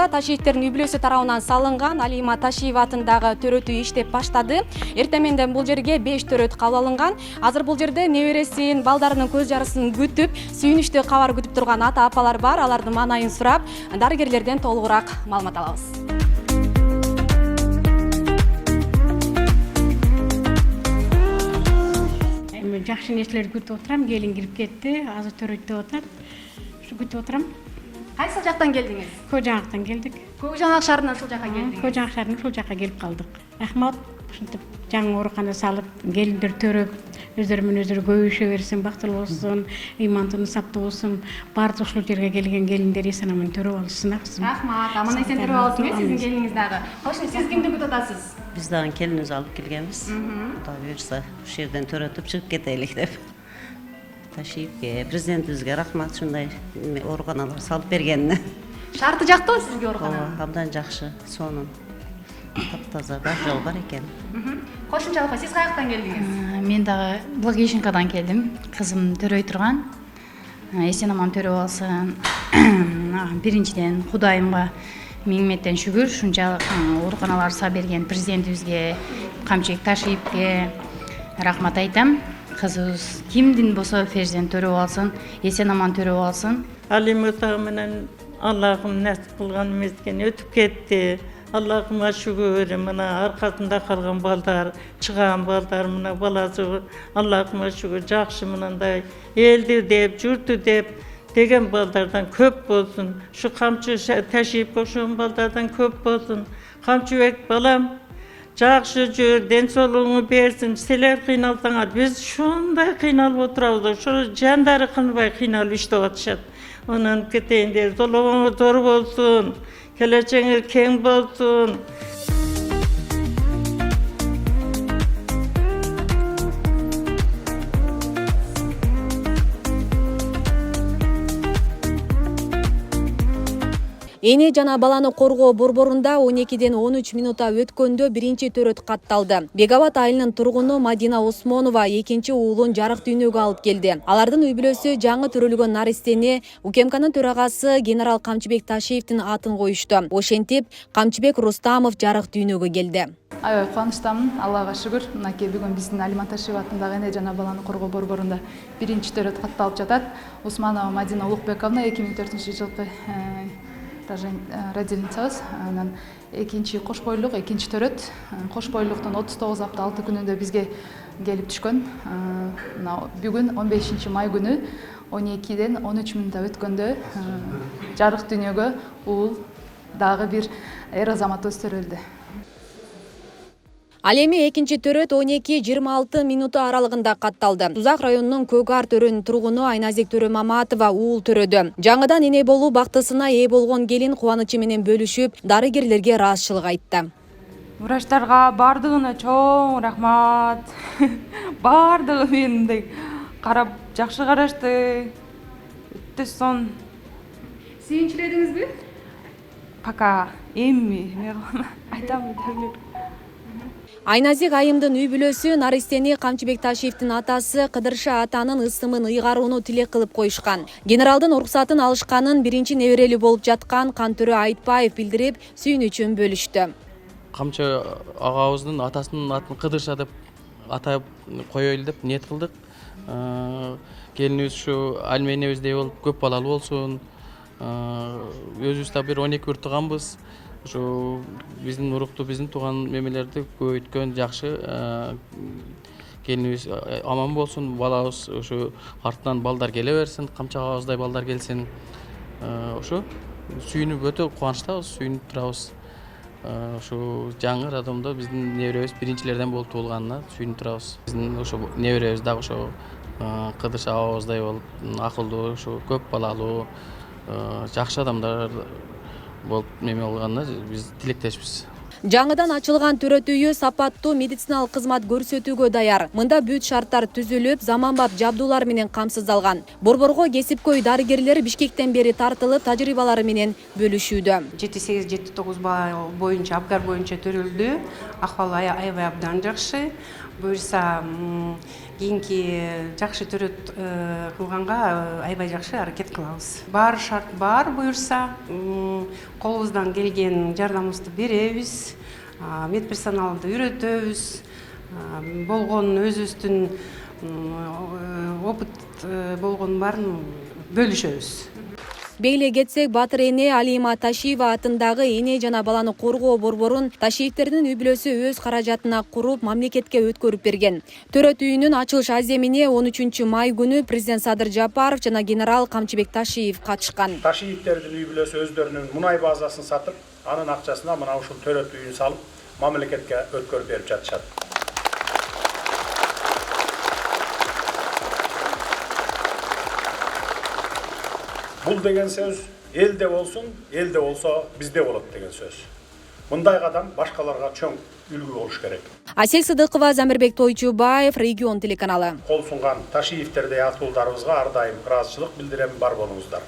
Борборунда Ташиевтердин үй-бүлөсү тарабынан салынган Алима Ташиева атындагы төрөтүү иштеп баштады. Эртеменден бул жерге 5 төрөт кабыл алынган. Азыр бул жерде небересин, балдарынын көз жарысын күтүп, сүйүнүчтүү кабар күтүп турган ата-апалар бар. Алардын маанайын сурап, дарыгерлерден толугураак маалымат алабыз. Жакшы нерселерди күтүп отурам. Келин кирип кетти. Азыр төрөйт деп атат. Ушу күтүп отурам. Кайсы жактан келдиңиз? Көк жаңактан келдик. Көк жаңак шаарынан ушул жака келдиңиз. Көк жаңак шаарынан ушул жака келип калдык. Рахмат. Ушинтип жаңы оорукана салып, келиндер төрөп, өздөрү менен өздөрү көбөйүшө берсин, бактылуу болсун, ыймандуу саптуу болсун. Баардык ушул жерге келген келиндер эсен аман төрөп алышсын. Рахмат. Аман эсен төрөп алыңыз, сиздин келиниңиз дагы. Кош, сиз кимди күтүп атасыз? Biz dağın keliniz alıp gelgenmiz. Kuda buyursa şu yerden töretip çıkıp keteylik dep. Taşıyıp prezidentimizge rahmat şunday organalar salıp bergenine. Şartı жактыбы sizge oorukana? Abdan жақшы, сонун. Taptaza бар жол бар экен. Кошумча апа, сиз каяктан келдиңиз? Мен дагы Благовещенкадан келдим. Кызым төрөй турган. Эсен аман төрөп алсын. Биринчиден Кудайымга миңметтен шүгүр, ушунча ооруканалар сап берген президентибизге, Камчыбек Ташиевке рахмат айтам. Кызыбыз кимдин болсо перзент төрөп алсын, эсен аман төрөп алсын. Алима менен Аллахым насип кылган эмескен өтүп кетти. Аллахыма шүгүр, мына аркасында калган балдар, чыган балдар, мына баласы Аллахыма шүгүр, жакшы мынандай элди деп, журту деп деген балдардан көп болsun. Şu Камчы Ташиев окшогон балдардан көп болsun. Камчыбек балам, жакшы жүр, ден соолугуңду берсин. Силер кыйналсаңар, биз ушундай кыйналып отурабыз. Ошо жандары кынбай кыйналып иштеп атышат. Онун кетейиндер, золобоңуз зор болsun. Келечеңиz кең болsun. Эне жана баланы коргоо борборунда 12ден 13 минутта өткөндө биринчи төрөт катталды. Бегабад айылынын тургуну Мадина Осмонова экинчи уулун жарык дүйнөгө алып келди. Алардын үй-бүлөсү жаңы төрөлгөн наристени УКМКнын төрагасы генерал Камчыбек Ташиевдин атын коюшту. Ошентип, Камчыбек Рустамов жарык дүйнөгө келди. Аябай кубанычтамын, Аллага шүгүр. Мынакей бүгүн биздин Алима Ташиева атындагы эне жана баланы коргоо борборунда биринчи төрөт катталып жатат. Усманова Мадина Улукбековна 2004-жылкы родильницабыз. Анан экинчи кош бойлук, экинчи төрөт. Кош бойлуктун 39 апта 6 күнүндө бизге келип түшкөн. Бүгүн 15 май күнү 12ден 13 минутта өткөндө жарык дүйнөгө уул дагы бир эр азаматыбыз төрөлдү. Ал эми экинчи төрөт 12-26 минуту аралыгында катталды. Тузак районунун Көкар төрөнүн тургуну Айназек Төрөмаматова уул төрөдү. Жаңыдан эне болуу бактысына ээ болгон келин кубанычы менен бөлүшүп, дарыгерлерге ыраазычылык айтты. Врачтарга бардыгына чоң рахмат. Бардыгы мендей карап, жакшы карашты. Өтө сон. Сүйүнчүлөдүңүзбү? Пока эми айтам да. Айназек айымдын үй-бүлөсү наристени Камчыбек Ташиевдин атасы Кыдырша атанын ысымын ыйгарууну тилек кылып коюшкан. Генералдын уруксатын алышканын биринчи неберели болуп жаткан Кантөрө Айтбаев билдирип, сүйүнүчүн бөлүштү. Камчы агабыздын атасынын атын Кыдырша деп атап коёйлу деп ниет кылдык. Келинибиз ушу Алима энебиздей болуп көп балалуу болсун. Өзүбүз да бир 12 өр тууганбыз. Ошо биздин урукту, биздин тууган мемелерди көбөйткөн жакшы. Келинибиз аман болсун, балабыз ошо артынан балдар келе берсин, Камчы агабыздай балдар келсин. Ошо сүйүнүп өтө кубанычтабыз, сүйүнүп турабыз. Ошо жаңы радомдо биздин неберебиз биринчилерден болуп туулганына сүйүнүп турабыз. Биздин ошо неберебиз дагы ошо Кыдырша агабыздай болуп, акылдуу, ошо көп балалуу, жакшы адамдар болуп неме болгонуна биз тилектешпиз. Жаңыдан ачылган төрөт үйү сапаттуу медициналык кызмат көрсөтүүгө даяр. Мында бүт шарттар түзүлүп, заманбап жабдуулар менен камсыздалган. Борборго кесипкөй дарыгерлер Бишкектен бери тартылып, тажрыйбалары менен бөлүшүүдө. 7-8-7-9 боюнча, Абгар боюнча төрөлдү. Акыбалы аябай абдан жакшы. Буюрса кийинки жакшы төрөт кылганга аябай жакшы аракет кылабыз. Бар шарт бар буюрса, колубуздан келген жардамыбызды беребиз, медперсоналды үйрөтөбүз, болгон өзүбүздүн опыт болгон баарын бөлүшөбүз. Бейле кетсек, батыр эне Алима Ташиева атындагы эне жана баланы коргоо борборун Ташиевтердин үй-бүлөсү өз каражатына куруп, мамлекетке өткөрүп берген. Төрөт үйүнүн ачылыш аземине 13 май күнү президент Садыр Жапаров жана генерал Камчыбек Ташиев катышкан. Ташиевтердин үй-бүлөсү өздөрүнүн мунай базасын сатып, анын акчасына мына ушул төрөт үйүн салып, мамлекетке өткөрүп берип жатышат. Бул деген сөз элде болсун, элде болсо бизде болот деген сөз. Мындай кадам башкаларга чоң үлгү болуш керек. Асель Сыдыкова, Замирбек Тойчубаев, Регион телеканалы. Кол сунган Ташиевтердей атуулдарыбызга ар дайым ыраазычылык билдирем, бар болуңуздар.